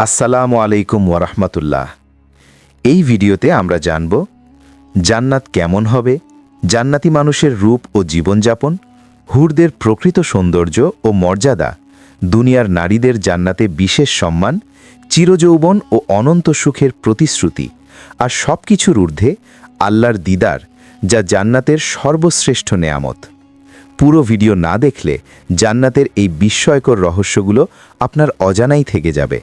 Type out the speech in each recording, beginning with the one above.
আসসালামু আলাইকুম ওয়ারাহমাতুল্লাহ। এই ভিডিওতে আমরা জানব জান্নাত কেমন হবে, জান্নাতি মানুষের রূপ ও জীবনযাপন, হুরদের প্রকৃত সৌন্দর্য ও মর্যাদা, দুনিয়ার নারীদের জান্নাতে বিশেষ সম্মান, চিরযৌবন ও অনন্ত সুখের প্রতিশ্রুতি, আর সবকিছুর ঊর্ধ্বে আল্লাহর দিদার, যা জান্নাতের সর্বশ্রেষ্ঠ নেয়ামত। পুরো ভিডিও না দেখলে জান্নাতের এই বিস্ময়কর রহস্যগুলো আপনার অজানাই থেকে যাবে।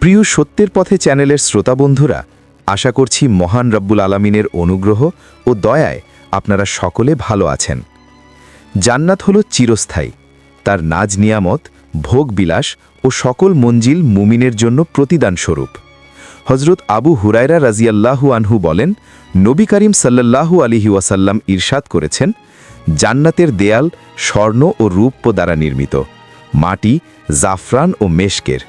প্রিয় সত্যের পথে চ্যানেলের শ্রোতা বন্ধুরা, আশা করছি মহান রব্বুল আলামিনের অনুগ্রহ ও দয়ায় আপনারা সকলে ভালো আছেন। জান্নাত হল চিরস্থায়ী, তার নাজ নিয়ামত, ভোগবিলাস ও সকল মঞ্জিল মুমিনের জন্য প্রতিদান স্বরূপ। হজরত আবু হুরায়রা রাজিয়াল্লাহু আনহু বলেন, নবী করিম সাল্লাল্লাহু আলাইহি ওয়াসাল্লাম ইরশাদ করেছেন, জান্নাতের দেয়াল স্বর্ণ ও রূপ্য দ্বারা নির্মিত, মাটি জাফরান ও মেশকের।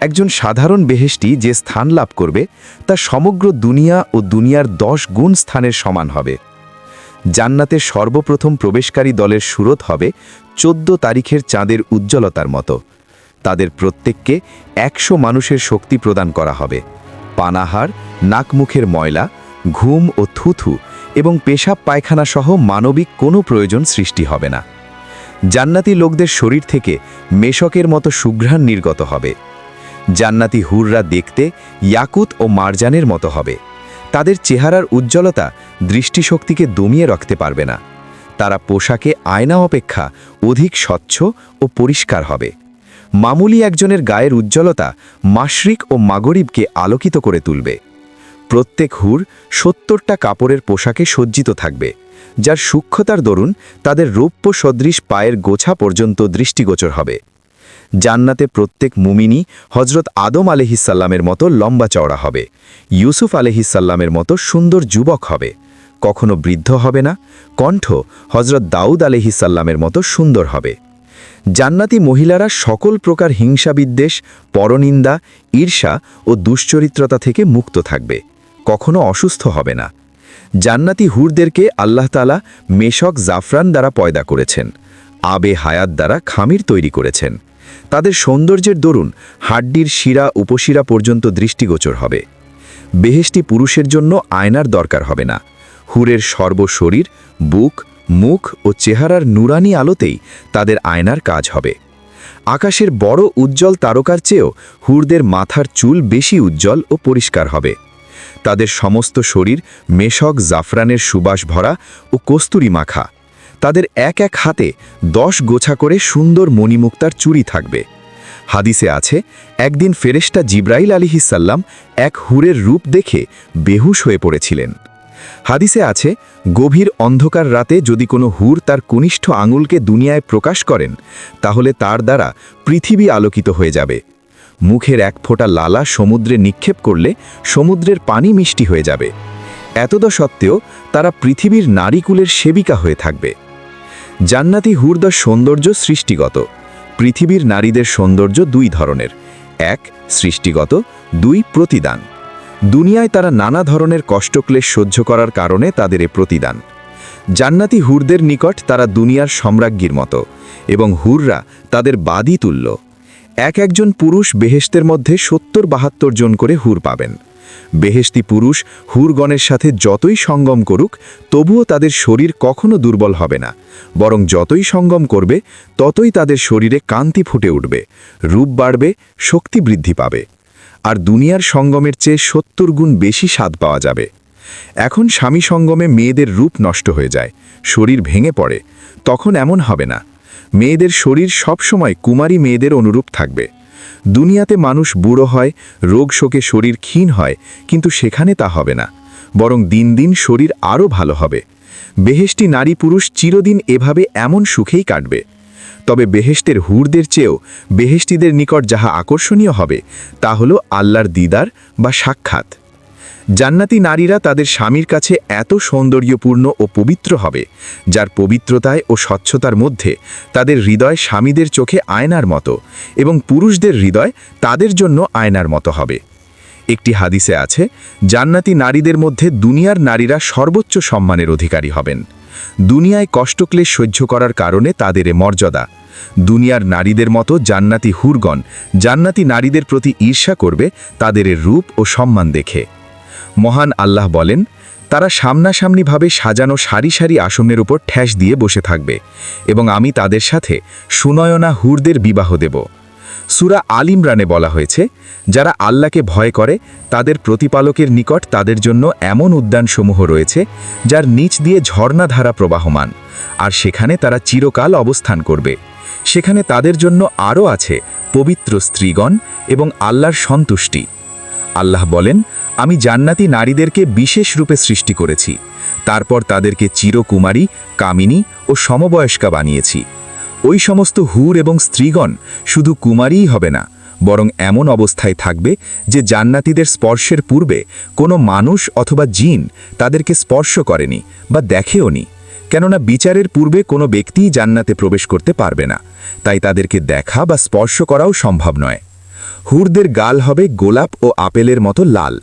একজন সাধারণ বেহেশতি যে স্থান লাভ করবে তা সমগ্র দুনিয়া ও দুনিয়ার 10 গুণ স্থানের সমান হবে। জান্নাতের সর্বপ্রথম প্রবেশকারী দলের সুরত হবে 14 তারিখের চাঁদের উজ্জ্বলতার মতো। তাদের প্রত্যেককে 100 মানুষের শক্তি প্রদান করা হবে। পানাহার, নাকমুখের ময়লা, ঘুম ও থুথু এবং পেশাব পায়খানা সহ মানবিক কোনো প্রয়োজন সৃষ্টি হবে না। জান্নাতি লোকদের শরীর থেকে মেশকের মতো সুঘ্রাণ নির্গত হবে। জান্নাতি হুররা দেখতে ইয়াকুত ও মারজানের মতো হবে। তাদের চেহারার উজ্জ্বলতা দৃষ্টিশক্তিকে দমিয়ে রাখতে পারবে না। তারা পোশাকে আয়না অপেক্ষা অধিক স্বচ্ছ ও পরিষ্কার হবে। মামুলি একজনের গায়ের উজ্জ্বলতা মাশরিক ও মাগরিবকে আলোকিত করে তুলবে। প্রত্যেক হুর 70টা কাপড়ের পোশাকে সজ্জিত থাকবে, যার সূক্ষ্মতার দরুন তাদের রৌপ্য সদৃশ পায়ের গোছা পর্যন্ত দৃষ্টিগোচর হবে। জান্নাতে প্রত্যেক মুমিনী হজরত আদম আলাইহিসসালামের মতো লম্বা চওড়া হবে, ইউসুফ আলাইহিসসালামের মতো সুন্দর যুবক হবে, কখনো বৃদ্ধ হবে না। কণ্ঠ হজরত দাউদ আলাইহিসসালামের মতো সুন্দর হবে। জান্নাতি মহিলারা সকল প্রকার হিংসা বিদ্বেষ, পরনিন্দা, ঈর্ষা ও দুশ্চরিত্রতা থেকে মুক্ত থাকবে, কখনো অসুস্থ হবে না। জান্নাতি হুরদেরকে আল্লাহ তাআলা মেশক জাফরান দ্বারা পয়দা করেছেন, আবে হায়াত দ্বারা খামির তৈরি করেছেন। তাদের সৌন্দর্যের দরুন হাড্ডির শিরা উপশিরা পর্যন্ত দৃষ্টিগোচর হবে। বেহেশতি পুরুষের জন্য আয়নার দরকার হবে না। হুরের সর্বশরীর, বুক, মুখ ও চেহারার নুরানি আলোতেই তাদের আয়নার কাজ হবে। আকাশের বড় উজ্জ্বল তারকার চেয়েও হুরদের মাথার চুল বেশি উজ্জ্বল ও পরিষ্কার হবে। তাদের সমস্ত শরীর মেশক জাফরানের সুবাস ভরা ও কস্তুরি মাখা। তাদের এক এক হাতে 10 গোছা করে সুন্দর মণিমুক্তার চুড়ি থাকবে। হাদিসে আছে, একদিন ফেরেশতা জিব্রাইল আলাইহিসসালাম এক হুরের রূপ দেখে বেহুশ হয়ে পড়েছিলেন। হাদিসে আছে, গভীর অন্ধকার রাতে যদি কোনো হুর তার কনিষ্ঠ আঙুলকে দুনিয়ায় প্রকাশ করেন, তাহলে তার দ্বারা পৃথিবী আলোকিত হয়ে যাবে। মুখের এক ফোঁটা লালা সমুদ্রে নিক্ষেপ করলে সমুদ্রের পানি মিষ্টি হয়ে যাবে। এতদ সত্ত্বেও তারা পৃথিবীর নারীকুলের সেবিকা হয়ে থাকবে। জান্নাতি হুরদের সৌন্দর্য সৃষ্টিগত। পৃথিবীর নারীদের সৌন্দর্য 2 ধরনের, 1 সৃষ্টিগত, 2 প্রতিদান। দুনিয়ায় তারা নানা ধরনের কষ্টক্লেশ সহ্য করার কারণে তাদের এ প্রতিদান। জান্নাতি হুরদের নিকট তারা দুনিয়ার সম্রাজ্ঞীর মতো, এবং হুররা তাদের বাদী তুল্য। একজন পুরুষ বেহেশতের মধ্যে 70-72 জন করে হুর পাবেন। বেহেশতি পুরুষ হুরগণের সাথে যতই সঙ্গম করুক, তবুও তাদের শরীর কখনো দুর্বল হবে না, বরং যতই সঙ্গম করবে ততই তাদের শরীরে কান্তি ফুটে উঠবে, রূপ বাড়বে, শক্তি বৃদ্ধি পাবে। আর দুনিয়ার সঙ্গমের চেয়ে 70 গুণ বেশি স্বাদ পাওয়া যাবে। এখন স্বামী সঙ্গমে মেয়েদের রূপ নষ্ট হয়ে যায়, শরীর ভেঙে পড়ে, তখন এমন হবে না। মেয়েদের শরীর সবসময় কুমারী মেয়েদের অনুরূপ থাকবে। দুনিয়াতে মানুষ বুড়ো হয়, রোগ শোকে শরীর ক্ষীণ হয়, কিন্তু সেখানে তা হবে না, বরং দিন দিন শরীর আরও ভালো হবে। বেহেশতি নারী পুরুষ চিরদিন এভাবে এমন সুখেই কাটবে। তবে বেহেশতের হুরদের চেয়েও বেহেশতিদের নিকট যাহা আকর্ষণীয় হবে তা হল আল্লাহর দিদার বা সাক্ষাৎ। জান্নাতি নারীরা তাদের স্বামীর কাছে এত সৌন্দর্যপূর্ণ ও পবিত্র হবে, যার পবিত্রতায় ও স্বচ্ছতার মধ্যে তাদের হৃদয় স্বামীদের চোখে আয়নার মতো, এবং পুরুষদের হৃদয় তাদের জন্য আয়নার মতো হবে। একটি হাদিসে আছে, জান্নাতি নারীদের মধ্যে দুনিয়ার নারীরা সর্বোচ্চ সম্মানের অধিকারী হবেন। দুনিয়ায় কষ্টক্লেশ সহ্য করার কারণে তাদের এ মর্যাদা, দুনিয়ার নারীদের মতো জান্নাতি হুরগণ জান্নাতি নারীদের প্রতি ঈর্ষা করবে তাদের রূপ ও সম্মান দেখে। মহান আল্লাহ বলেন, তারা সামনাসামনিভাবে সাজানো সারি সারি আসনের উপর ঠ্যাস দিয়ে বসে থাকবে এবং আমি তাদের সাথে সুনয়না হুরদের বিবাহ দেব। সূরা আল ইমরানে বলা হয়েছে, যারা আল্লাহকে ভয় করে তাদের প্রতিপালকের নিকট তাদের জন্য এমন উদ্যানসমূহ রয়েছে যার নিচ দিয়ে ঝর্ণাধারা প্রবাহমান, আর সেখানে তারা চিরকাল অবস্থান করবে। সেখানে তাদের জন্য আরও আছে পবিত্র স্ত্রীগণ এবং আল্লাহর সন্তুষ্টি। আল্লাহ বলেন, আমি জান্নাতি নারীদেরকে বিশেষ রূপে সৃষ্টি করেছি, তারপর তাদেরকে চিরকুমারী, কামিনী ও সমবয়স্কা বানিয়েছি। ওই সমস্ত হুর এবং স্ত্রীগণ শুধু কুমারীই হবে না, বরং এমন অবস্থায় থাকবে যে জান্নাতীদের স্পর্শের পূর্বে কোনো মানুষ অথবা জিন তাদেরকে স্পর্শ করেনি বা দেখেওনি, কেননা বিচারের পূর্বে কোনো ব্যক্তিই জান্নাতে প্রবেশ করতে পারবে না, তাই তাদেরকে দেখা বা স্পর্শ করাও সম্ভব নয়। হুরদের গাল হবে গোলাপ ও আপেলের মতো লাল,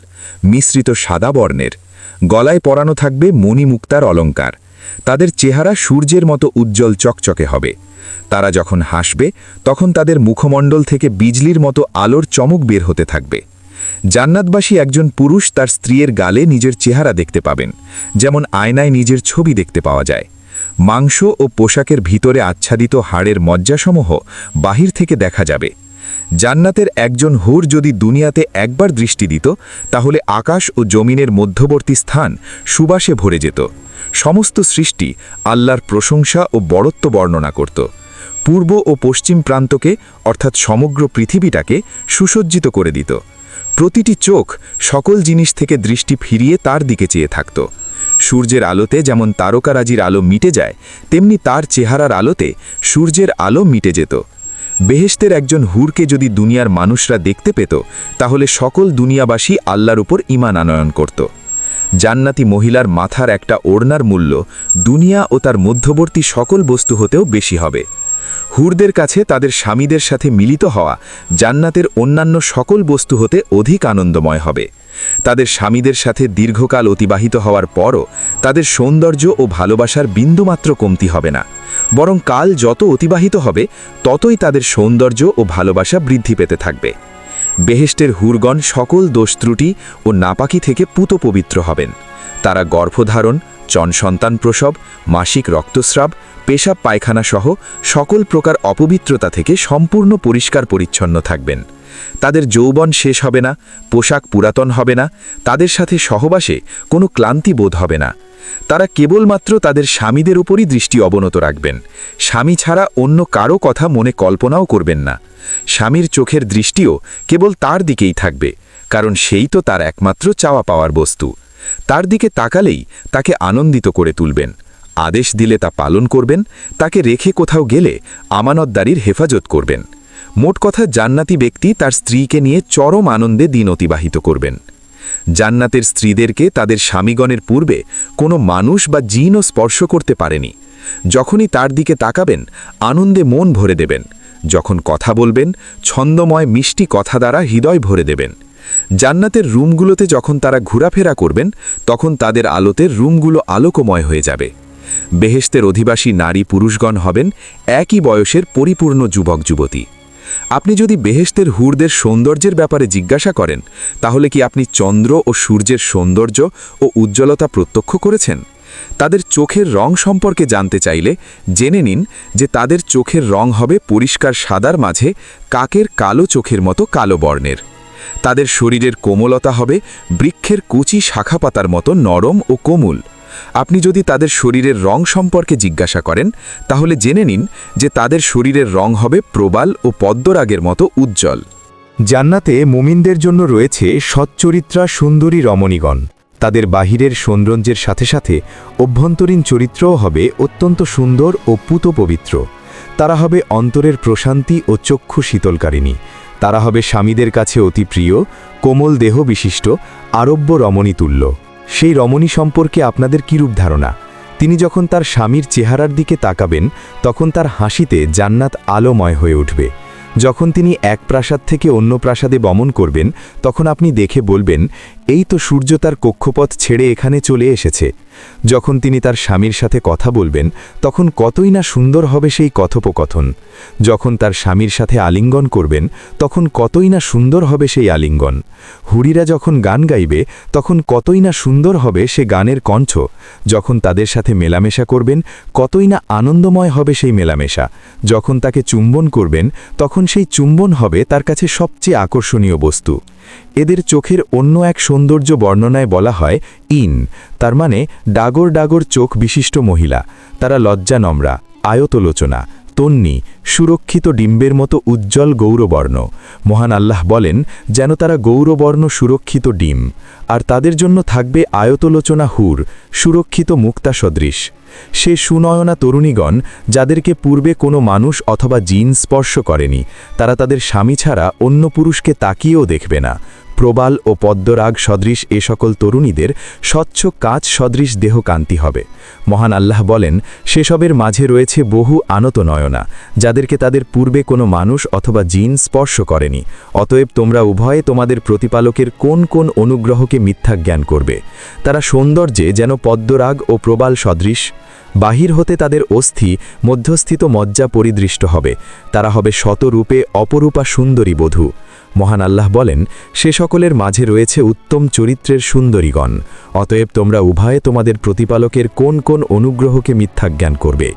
মিশ্রিত সাদা বর্ণের। গলায় পরানো থাকবে মণিমুক্তার অলঙ্কার। তাদের চেহারা সূর্যের মতো উজ্জ্বল চকচকে হবে। তারা যখন হাসবে তখন তাদের মুখমণ্ডল থেকে বিজলির মতো আলোর চমক বের হতে থাকবে। জান্নাতবাসী একজন পুরুষ তার স্ত্রীর গালে নিজের চেহারা দেখতে পাবেন, যেমন আয়নায় নিজের ছবি দেখতে পাওয়া যায়। মাংস ও পোশাকের ভিতরে আচ্ছাদিত হাড়ের মজ্জাসমূহ বাহির থেকে দেখা যাবে। জান্নাতের একজন হুর যদি দুনিয়াতে একবার দৃষ্টি দিত, তাহলে আকাশ ও জমিনের মধ্যবর্তী স্থান সুবাসে ভরে যেত। সমস্ত সৃষ্টি আল্লাহর প্রশংসা ও বড়ত্ব বর্ণনা করত। পূর্ব ও পশ্চিম প্রান্তকে অর্থাৎ সমগ্র পৃথিবীটাকে সুসজ্জিত করে দিত। প্রতিটি চোখ সকল জিনিস থেকে দৃষ্টি ফিরিয়ে তার দিকে চেয়ে থাকত। সূর্যের আলোতে যেমন তারকারাজির আলো মিটে যায়, তেমনি তার চেহারার আলোতে সূর্যের আলো মিটে যেত। বেহেশতের একজন হুরকে যদি দুনিয়ার মানুষরা দেখতে পেত, তাহলে সকল দুনিয়াবাসী আল্লাহর উপর ঈমান আনয়ন করত। জান্নাতি মহিলার মাথার একটা ওড়নার মূল্য দুনিয়া ও তার মধ্যবর্তী সকল বস্তু হতেও বেশি হবে। হুরদের কাছে তাদের স্বামীদের সাথে মিলিত হওয়া জান্নাতের অন্যান্য সকল বস্তু হতে অধিক আনন্দময় হবে। তাদের স্বামীদের সাথে দীর্ঘকাল অতিবাহিত হওয়ার পরও তাদের সৌন্দর্য ও ভালোবাসার বিন্দুমাত্র কমতি হবে না, বরং কাল যত অতিবাহিত হবে ততই তাদের সৌন্দর্য ও ভালোবাসা বৃদ্ধি পেতে থাকবে। বেহেশতের হুরগণ সকল দোষ ত্রুটি ও নাপাকি থেকে পুত পবিত্র হবেন। তারা গর্ভধারণ, সন্তান প্রসব, মাসিক রক্তস্রাব, পেশাব পায়খানা সহ সকল প্রকার অপবিত্রতা থেকে সম্পূর্ণ পরিষ্কার পরিচ্ছন্ন থাকবেন। তাদের যৌবন শেষ হবে না, পোশাক পুরাতন হবে না, তাদের সাথে সহবাসে কোনো ক্লান্তি বোধ হবে না। তারা কেবলমাত্র তাদের স্বামীদের উপরই দৃষ্টি অবনত রাখবেন। স্বামী ছাড়া অন্য কারো কথা মনে কল্পনাও করবেন না। স্বামীর চোখের দৃষ্টিও কেবল তার দিকেই থাকবে, কারণ সেই তো তার একমাত্র চাওয়া পাওয়ার বস্তু। তার দিকে তাকালেই তাকে আনন্দিত করে তুলবেন। আদেশ দিলে তা পালন করবেন, তাকে রেখে কোথাও গেলে আমানতদারির হেফাজত করবেন। মোট কথা, জান্নাতি ব্যক্তি তার স্ত্রীকে নিয়ে চরম আনন্দে দিন অতিবাহিত করবেন। জান্নাতের স্ত্রীদেরকে তাদের স্বামীগণের পূর্বে কোনো মানুষ বা জিনও স্পর্শ করতে পারেনি। যখনই তার দিকে তাকাবেন, আনন্দে মন ভরে দেবেন। যখন কথা বলবেন, ছন্দময় মিষ্টি কথা দ্বারা হৃদয় ভরে দেবেন। জান্নাতের রুমগুলোতে যখন তারা ঘোরাফেরা করবেন, তখন তাদের আলোতে রুমগুলো আলোকময় হয়ে যাবে। বেহেশতের অধিবাসী নারী পুরুষগণ হবেন একই বয়সের পরিপূর্ণ যুবক যুবতী। আপনি যদি বেহেশতের হুরদের সৌন্দর্যের ব্যাপারে জিজ্ঞাসা করেন, তাহলে কি আপনি চন্দ্র ও সূর্যের সৌন্দর্য ও উজ্জ্বলতা প্রত্যক্ষ করেছেন? তাদের চোখের রং সম্পর্কে জানতে চাইলে জেনে নিন যে তাদের চোখের রং হবে পরিষ্কার সাদার মাঝে কাকের কালো চোখের মতো কালো বর্ণের। তাদের শরীরের কোমলতা হবে বৃক্ষের কুচি শাখাপাতার মতো নরম ও কোমল। আপনি যদি তাদের শরীরের রং সম্পর্কে জিজ্ঞাসা করেন, তাহলে জেনে নিন যে তাদের শরীরের রং হবে প্রবাল ও পদ্মরাগের মতো উজ্জ্বল। জান্নাতে মুমিনদের জন্য রয়েছে সচ্চরিত্রা সুন্দরী রমণীগণ। তাদের বাহিরের সৌন্দর্যের সাথে সাথে অভ্যন্তরীণ চরিত্রও হবে অত্যন্ত সুন্দর ও পুত পবিত্র। তারা হবে অন্তরের প্রশান্তি ও চক্ষু শীতলকারিণী। তারা হবে স্বামীদের কাছে অতি প্রিয়, কোমল দেহ বিশিষ্ট, আরব্য রমণী তুল্য। সেই রমণী সম্পর্কে আপনাদের কিরূপ ধারণা? তিনি যখন তার স্বামীর চেহারার দিকে তাকাবেন, তখন তার হাসিতে জান্নাত আলোময় হয়ে উঠবে। যখন তিনি এক প্রাসাদ থেকে অন্য প্রাসাদে গমন করবেন তখন আপনি দেখে বলবেন, এই তো সূর্য তার কক্ষপথ ছেড়ে এখানে চলে এসেছে। যখন তিনি তার স্বামীর সাথে কথা বলবেন তখন কতই না সুন্দর হবে সেই কথোপকথন। যখন তার স্বামীর সাথে আলিঙ্গন করবেন তখন কতই না সুন্দর হবে সেই আলিঙ্গন। হুরিরা যখন গান গাইবে তখন কতই না সুন্দর হবে সে গানের কণ্ঠ। যখন তাদের সাথে মেলামেশা করবেন কতই না আনন্দময় হবে সেই মেলামেশা। যখন তাকে চুম্বন করবেন তখন সেই চুম্বন হবে তার কাছে সবচেয়ে আকর্ষণীয় বস্তু। এদের চোখের অন্য এক সৌন্দর্য বর্ণনায় বলা হয় ইন, তার মানে ডাগর ডাগর চোখ বিশিষ্ট মহিলা। তারা লজ্জা নম্রা, আয়তলোচনা, তন্নি, সুরক্ষিত ডিম্বের মতো উজ্জ্বল গৌরবর্ণ। মহান আল্লাহ বলেন, যেন তারা গৌরবর্ণ সুরক্ষিত ডিম, আর তাদের জন্য থাকবে আয়তলোচনা হুর, সুরক্ষিত মুক্তা সদৃশ। সে সুনয়না তরুণীগণ যাদেরকে পূর্বে কোনো মানুষ অথবা জিন স্পর্শ করেনি, তারা তাদের স্বামী ছাড়া অন্য পুরুষকে তাকিয়েও দেখবে না। প্রবাল ও পদ্মরাগ সদৃশ এ সকল তরুণীদের স্বচ্ছ কাচ সদৃশ দেহকান্তি হবে। মহান আল্লাহ বলেন, সেসবের মাঝে রয়েছে বহু আনত নয়না, যাদেরকে তাদের পূর্বে কোনো মানুষ অথবা জিন স্পর্শ করেনি। অতএব তোমরা উভয়ে তোমাদের প্রতিপালকের কোন কোন অনুগ্রহকে মিথ্যা জ্ঞান করবে। তারা সৌন্দর্যে যেন পদ্মরাগ ও প্রবাল সদৃশ। বাহির হতে তাদের অস্থি মধ্যস্থিত মজ্জা পরিদৃষ্ট হবে। তারা হবে শতরূপে অপরূপা সুন্দরী বধূ। মহান আল্লাহ বলেন, সে সকলের মাঝে রয়েছে উত্তম চরিত্রের সুন্দরীগণ। অতএব তোমরা উভয়ে তোমাদের প্রতিপালকের কোন কোন অনুগ্রহকে মিথ্যা জ্ঞান করবে।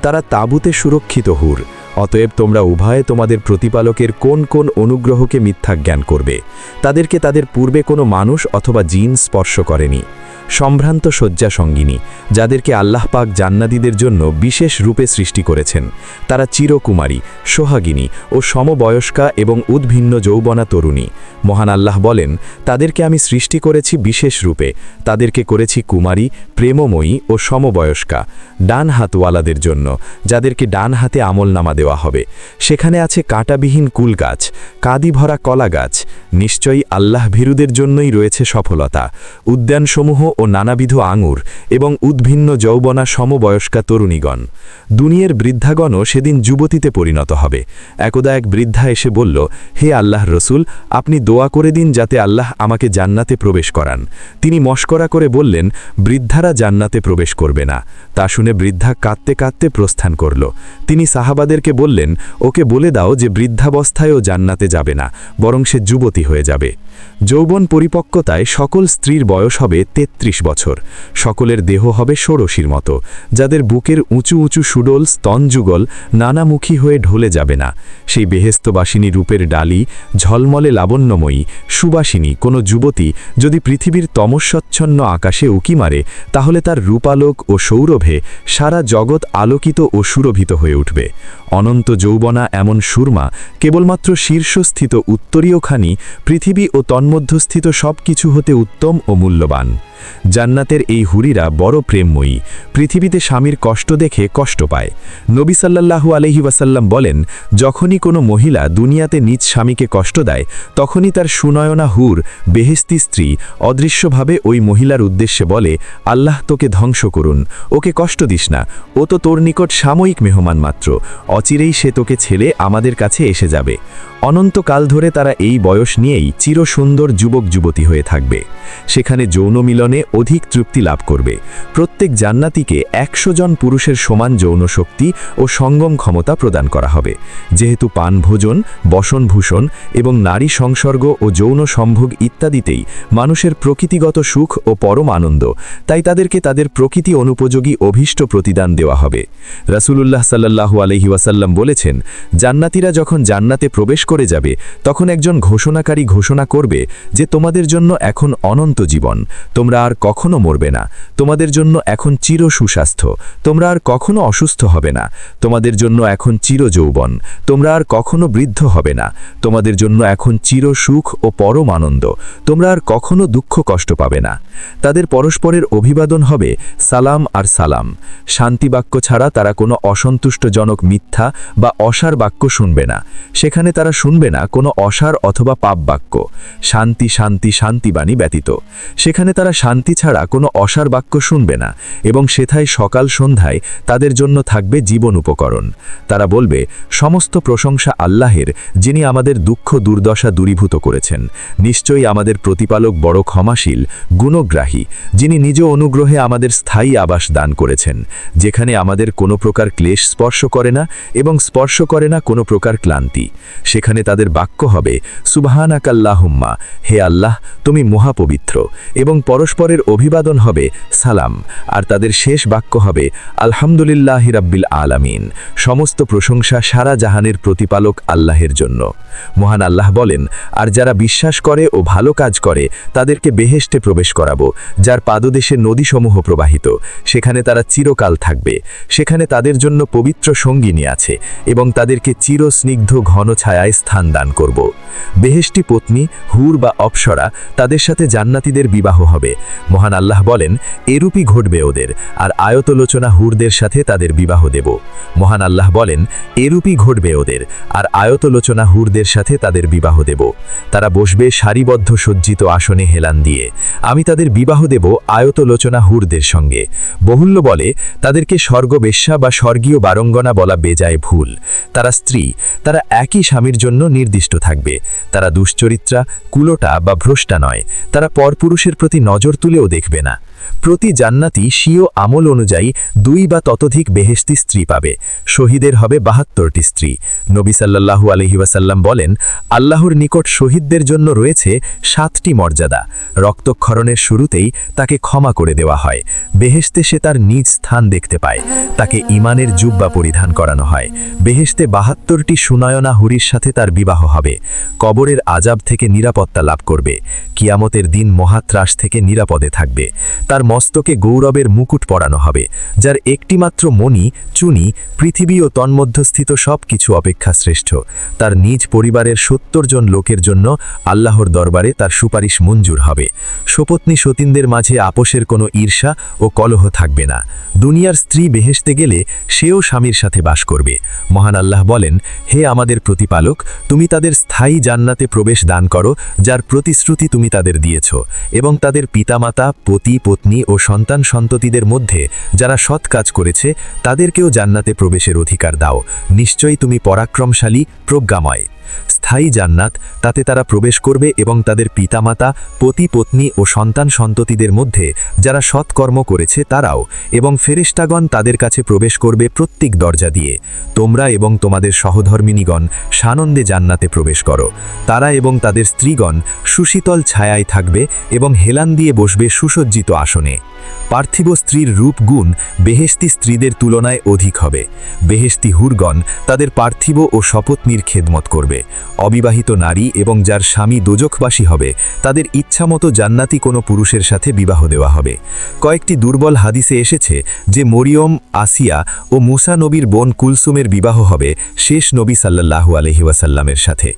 তারা তাঁবুতে সুরক্ষিত হুর। অতএব তোমরা উভয়ে তোমাদের প্রতিপালকের কোন কোন অনুগ্রহকে মিথ্যা জ্ঞান করবে। তাদেরকে তাদের পূর্বে কোনো মানুষ অথবা জিন স্পর্শ করেনি। সম্ভ্রান্ত শয্যা সঙ্গিনী, যাদেরকে আল্লাহ পাক জান্নাতীদের জন্য বিশেষ রূপে সৃষ্টি করেছেন। তারা চিরকুমারী, সোহাগিনী ও সমবয়স্কা এবং উদ্ভিন্ন যৌবনা তরুণী। মহান আল্লাহ বলেন, তাদেরকে আমি সৃষ্টি করেছি বিশেষ রূপে। তাদেরকে করেছি কুমারী, প্রেমময়ী ও সমবয়স্কা, ডান হাতওয়ালাদের জন্য, যাদেরকে ডান হাতে আমলনামা দেওয়া হবে। সেখানে আছে কাঁটাবিহীন কুল গাছ, কাদি ভরা কলা গাছ। নিশ্চয়ই আল্লাহ ভীরুদের জন্যই রয়েছে সফলতা। উদ্যানসমূহ ও নানাবিধ আঙুর এবং উদ্ভিন্ন যৌবনা সমবয়স্কা তরুণীগণ। দুনিয়ার বৃদ্ধাগণও সেদিন যুবতীতে পরিণত হবে। একদা এক বৃদ্ধা এসে বলল, হে আল্লাহর রসুল, আপনি দোয়া করে দিন যাতে আল্লাহ আমাকে জান্নাতে প্রবেশ করান। তিনি মশকরা করে বললেন, বৃদ্ধারা জান্নাতে প্রবেশ করবে না। তা শুনে বৃদ্ধা কাঁদতে কাঁদতে প্রস্থান করল। তিনি সাহাবাদেরকে বললেন, ওকে বলে দাও যে বৃদ্ধাবস্থায়ও জান্নাতে যাবে না, বরং সে যুবতী হয়ে যাবে। যৌবন পরিপক্কতায় সকল স্ত্রীর বয়স হবে ৩৩ বছর। সকলের দেহ হবে ষোড়শীর মতো, যাদের বুকের উঁচু উঁচু সুডোল স্তনযুগল নানামুখী হয়ে ঢলে যাবে না। সেই বেহেস্তবাসিনী রূপের ডালি, ঝলমলে লাবণ্যময়ী সুবাসিনী কোনো যুবতী যদি পৃথিবীর তমস্বচ্ছন্ন আকাশে উকি মারে, তাহলে তার রূপালোক ও সৌরভে সারা জগৎ আলোকিত ও সুরভিত হয়ে উঠবে। অনন্ত যৌবনা এমন সুরমা কেবলমাত্র শীর্ষস্থিত উত্তরীয়খানি পৃথিবী ও তন্মধ্যস্থিত সব কিছু হতে উত্তম ও মূল্যবান। জান্নাতের এই হুরিরা বড় প্রেমময়ী। পৃথিবীতে স্বামীর কষ্ট দেখে কষ্ট পায়। নবী সাল্লাল্লাহু আলাইহি ওয়াসাল্লাম বলেন, যখনই কোনো মহিলা দুনিয়াতে নিজ স্বামীকে কষ্ট দেয়, তখনই তার সুনয়না হুর, বেহেস্তি স্ত্রী অদৃশ্যভাবে ওই মহিলার উদ্দেশ্যে বলে, আল্লাহ তোকে ধ্বংস করুন, ওকে কষ্ট দিস না, ও তো তোর নিকট সাময়িক মেহমান মাত্র, অচিরেই সে তোকে ছেড়ে আমাদের কাছে এসে যাবে। অনন্তকাল ধরে তারা এই বয়স নিয়েই চিরসুন্দর যুবক যুবতী হয়ে থাকবে। সেখানে যৌন মিলনে অধিক তৃপ্তি লাভ করবে। প্রত্যেক জান্নাতীকে ১০০ জন পুরুষের সমান যৌন শক্তি ও সঙ্গম ক্ষমতা প্রদান করা হবে। যেহেতু পানভোজন, বসনভূষণ এবং নারী সংসর্গ ও যৌন সম্ভোগ ইত্যাদিতেই মানুষের প্রকৃতিগত সুখ ও পরম আনন্দ, তাই তাদেরকে তাদের প্রকৃতি অনুপযোগী অভীষ্ট প্রতিদান দেওয়া হবে। রাসূলুল্লাহ সাল্লাল্লাহু আলাইহি ওয়াসাল্লাম বলেছেন, জান্নাতীরা যখন জান্নাতে প্রবেশ করে যাবে, তখন একজন ঘোষণাকারী ঘোষণা করবে যে তোমাদের জন্য এখন অনন্ত জীবন, তোমরা আর কখনো মরবে না, তোমাদের জন্য এখন চির সুস্বাস্থ্য, তোমরা আর কখনো অসুস্থ হবে না, তোমাদের জন্য এখন চির যৌবন, তোমরা আর কখনো বৃদ্ধ হবে না, তোমাদের জন্য এখন চির সুখ ও পরম আনন্দ, তোমরা আর কখনো দুঃখ কষ্ট পাবে না। তাদের পরস্পরের অভিবাদন হবে সালাম আর সালাম। শান্তি বাক্য ছাড়া তারা কোনো অসন্তুষ্টজনক মিথ্যা বা অসার বাক্য শুনবে না। সেখানে তারা শুনবে না কোনো অসার অথবা পাপ বাক্য, শান্তি শান্তি শান্তিবাণী ব্যতীত। সেখানে তারা শান্তি ছাড়া কোনো অসার বাক্য শুনবে না এবং সেথায় সকাল সন্ধ্যায় তাদের জন্য থাকবে জীবন উপকরণ। তারা বলবে, সমস্ত প্রশংসা আল্লাহের, যিনি আমাদের দুঃখ দুর্দশা দূরীভূত করেছেন। নিশ্চয়ই আমাদের প্রতিপালক বড় ক্ষমাশীল, গুণগ্রাহী, যিনি নিজ অনুগ্রহে আমাদের স্থায়ী আবাস দান করেছেন, যেখানে আমাদের কোনো প্রকার ক্লেশ স্পর্শ করে না এবং স্পর্শ করে না কোনো প্রকার ক্লান্তি। সেখানে তাদের বাক্য হবে, সুবহানাকাল্লাহুম্মা, হে আল্লাহ তুমি মহাপবিত্র, এবং পরস্পরের অভিবাদন হবে সালাম, আর তাদের শেষ বাক্য হবে আলহামদুলিল্লাহি রাব্বিল আলামিন। সমস্ত প্রশংসা সারা জাহানের প্রতিপালক আল্লাহের জন্য। মহান আল্লাহ বলেন, আর যারা বিশ্বাস করে ও ভালো কাজ করে তাদেরকে বেহেশতে প্রবেশ করাবো, যার পাদদেশে নদীসমূহ প্রবাহিত, সেখানে তারা চিরকাল থাকবে। সেখানে তাদের জন্য পবিত্র সঙ্গিনী আছে এবং তাদেরকে চিরস্নিগ্ধ ঘন ছায়ায় স্থান দান করব। বেহেশতি পত্নী, হুর বা অপ্সরা, তাদের সাথে জান্নাতীদের বিবাহ হবে। মহান আল্লাহ বলেন, এরূপই ঘটবে ওদের, আর আয়তলোচনা হুরদের সাথে তাদের বিবাহ দেব। মহান আল্লাহ বলেন, এরূপই ঘটবে ওদের, আর আয়তলোচনা হুরদের সাথে তাদের বিবাহ দেব। তারা বসবে সারিবদ্ধ সজ্জিত আসনে হেলান দিয়ে। আমি তাদের বিবাহ দেব আয়তলোচনা হুরদের সঙ্গে। বহুল্য বলে, তাদেরকে স্বর্গবেশ্যা বা স্বর্গীয় বারঙ্গনা বলা বেজায় ভুল। তারা স্ত্রী, তারা একই স্বামীর জন্য নির্দিষ্ট থাকবে। তারা দুশ্চরিত্রা, কুলোটা বা ভ্রষ্টা নয়। তারা পরপুরুষের প্রতি নজর তুলেও দেখবে না। প্রতি জান্নাতি স্বীয় আমল অনুযায়ী 2 বা ততোধিক বেহেশতি স্ত্রী পাবে। শহীদের হবে 72টি স্ত্রী। নবী সাল্লাল্লাহু আলাইহি ওয়াসাল্লাম বলেন, আল্লাহর নিকট শহীদদের জন্য রয়েছে 7টি মর্যাদা। রক্তক্ষরণের শুরুতেই তাকে ক্ষমা করে দেওয়া হয়। বেহেশতে সে তার নিজ স্থান দেখতে পায়। তাকে ঈমানের জুব্বা পরিধান করানো হয়। বেহেশতে 72টি সুনয়না হুরির সাথে তার বিবাহ হবে। কবরের আজাব থেকে নিরাপত্তা লাভ করবে। কিয়ামতের দিন মহাত্রাস থেকে নিরাপদে থাকবে। তার মস্তকে গৌরবের মুকুট পরানো হবে, যার একটিমাত্র মণি, চুনি, পৃথিবী ও তন্মধ্যস্থিত সব কিছু অপেক্ষা শ্রেষ্ঠ। তার নিজ পরিবারের 70 জন লোকের জন্য আল্লাহর দরবারে তার সুপারিশ মঞ্জুর হবে। সপত্নী সতীনদের মাঝে আপোষের কোনো ঈর্ষা ও কলহ থাকবে না। দুনিয়ার স্ত্রী বেহেশতে গেলে সেও স্বামীর সাথে বাস করবে। মহান আল্লাহ বলেন, হে আমাদের প্রতিপালক, তুমি তাদের স্থায়ী জান্নাতে প্রবেশ দান করো, যার প্রতিশ্রুতি তুমি তাদের দিয়েছ, এবং তাদের পিতামাতা, পতি, পত্নী ও সন্তান সন্ততিদের মধ্যে যারা সৎ কাজ করেছে তাদেরকেও জান্নাতে প্রবেশের অধিকার দাও। নিশ্চয়ই তুমি পরাক্রমশালী, প্রজ্ঞাময়। স্থায়ী জান্নাত, তাতে তারা প্রবেশ করবে এবং তাদের পিতামাতা, পতি, পত্নী ও সন্তান সন্ততিদের মধ্যে যারা সৎকর্ম করেছে তারাও, এবং ফেরেশতাগণ তাদের কাছে প্রবেশ করবে প্রত্যেক দরজা দিয়ে। তোমরা এবং তোমাদের সহধর্মিনীগণ সানন্দে জান্নাতে প্রবেশ করো। তারা এবং তাদের স্ত্রীগণ সুশীতল ছায়ায় থাকবে এবং হেলান দিয়ে বসবে সুসজ্জিত আসনে। পার্থিব স্ত্রীর রূপ গুণ বেহেশতি স্ত্রীদের তুলনায় অধিক হবে। বেহেশতি হুরগণ তাদের পার্থিব ও সপত্নীর খেদমত করবে। অবিবাহিত নারী এবং যার স্বামী দোজখবাসী হবে তাদের ইচ্ছামতো জান্নাতি কোনো পুরুষের সাথে বিবাহ দেওয়া হবে। কয়েকটি দুর্বল হাদিসে এসেছে যে মরিয়ম, আসিয়া ও মুসা নবীর বোন কুলসুমের বিবাহ হবে শেষ নবী সাল্লাল্লাহু আলাইহি ওয়াসাল্লামের সাথে।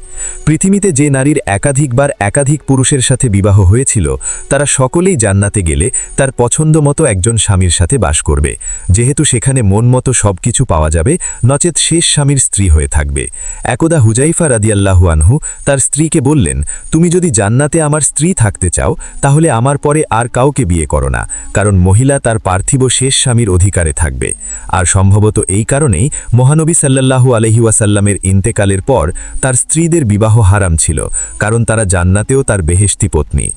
পৃথিবীতে যে নারীর একাধিকবার একাধিক পুরুষের সাথে বিবাহ হয়েছিল তারা সকলেই জান্নাতে গেলে তার পছন্দ মতো একজন স্বামীর সাথে বাস করবে, যেহেতু সেখানে মন মতো সব কিছু পাওয়া যাবে, নচেত শেষ স্বামীর স্ত্রী হয়ে থাকবে। একদা হুজাইফা রাদিয়াল্লাহু আনহু তার স্ত্রীকে বললেন, তুমি যদি জান্নাতে আমার স্ত্রী থাকতে চাও তাহলে আমার পরে আর কাউকে বিয়ে করো না, কারণ মহিলা তার পার্থিব শেষ স্বামীর অধিকারে থাকবে। আর সম্ভবত এই কারণেই মহানবী সাল্লাল্লাহু আলাইহি ওয়াসাল্লামের ইন্তেকালের পর তার স্ত্রীদের বিবাহ হারাম ছিল, কারণ তারা জান্নাতেও তার বেহেশতি পত্নী।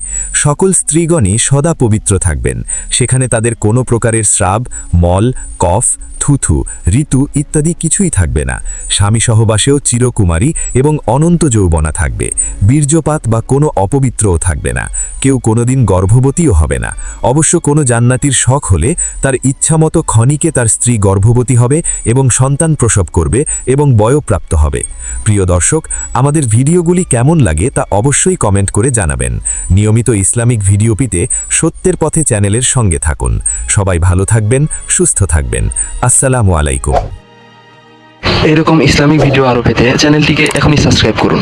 সকল স্ত্রীগণই সদা পবিত্র থাকবেন। সেখানে তাদের কোনো প্রকারের স্রাব, মল, কফ, থুথু, ঋতু ইত্যাদি কিছুই থাকবে না। স্বামী সহবাসেও চিরকুমারী এবং অনন্ত যৌবনা থাকবে। বীর্যপাত বা কোনো অপবিত্রও থাকবে না। কেউ কোনোদিন গর্ভবতীও হবে না। অবশ্য কোনো জান্নাতির শখ হলে তার ইচ্ছামতো ক্ষণিকে তার স্ত্রী গর্ভবতী হবে এবং সন্তান প্রসব করবে এবং বয়ঃপ্রাপ্ত হবে। প্রিয় দর্শক, আমাদের ভিডিওগুলি কেমন লাগে তা অবশ্যই কমেন্ট করে জানাবেন। নিয়মিত ইসলামিক ভিডিও পেতে সত্যের পথে চ্যানেলের সঙ্গে থাকুন। সবাই ভালো থাকবেন, সুস্থ থাকবেন। আসসালামু আলাইকুম। এরকম ইসলামিক ভিডিও আরও পেতে চ্যানেলটিকে এখনই সাবস্ক্রাইব করুন।